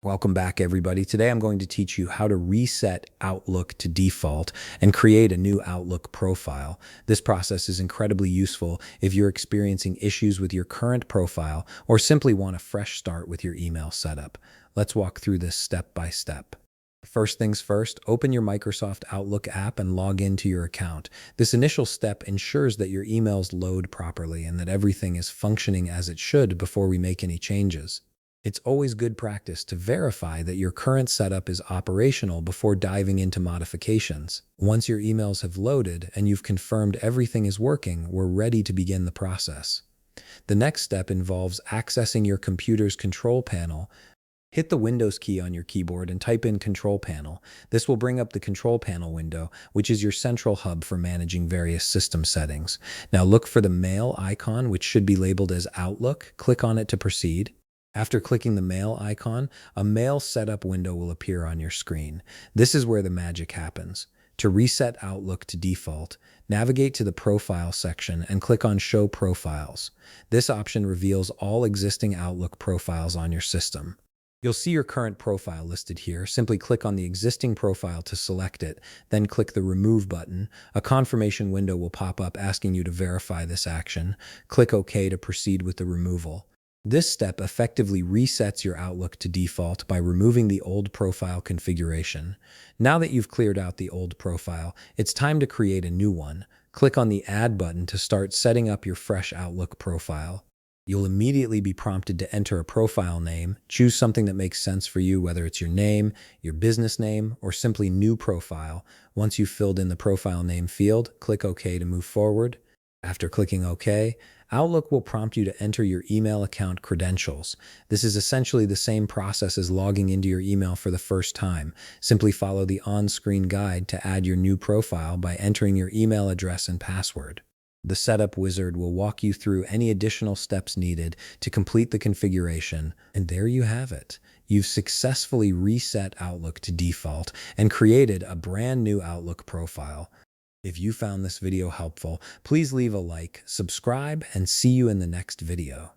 Welcome back, everybody. Today I'm going to teach you how to reset Outlook to default and create a new Outlook profile. This process is incredibly useful if you're experiencing issues with your current profile or simply want a fresh start with your email setup. Let's walk through this step by step. First things first, open your Microsoft Outlook app and log into your account. This initial step ensures that your emails load properly and that everything is functioning as it should before we make any changes. It's always good practice to verify that your current setup is operational before diving into modifications. Once your emails have loaded and you've confirmed everything is working, we're ready to begin the process. The next step involves accessing your computer's control panel. Hit the Windows key on your keyboard and type in Control Panel. This will bring up the Control Panel window, which is your central hub for managing various system settings. Now look for the Mail icon, which should be labeled as Outlook. Click on it to proceed. After clicking the Mail icon, a Mail Setup window will appear on your screen. This is where the magic happens. To reset Outlook to default, navigate to the Profile section and click on Show Profiles. This option reveals all existing Outlook profiles on your system. You'll see your current profile listed here. Simply click on the existing profile to select it, then click the Remove button. A confirmation window will pop up asking you to verify this action. Click OK to proceed with the removal. This step effectively resets your Outlook to default by removing the old profile configuration. Now that you've cleared out the old profile, it's time to create a new one. Click on the Add button to start setting up your fresh Outlook profile. You'll immediately be prompted to enter a profile name. Choose something that makes sense for you, whether it's your name, your business name, or simply New Profile. Once you've filled in the profile name field, click OK to move forward. After clicking OK, Outlook will prompt you to enter your email account credentials. This is essentially the same process as logging into your email for the first time. Simply follow the on-screen guide to add your new profile by entering your email address and password. The setup wizard will walk you through any additional steps needed to complete the configuration, and there you have it. You've successfully reset Outlook to default and created a brand new Outlook profile. If you found this video helpful, please leave a like, subscribe, and see you in the next video.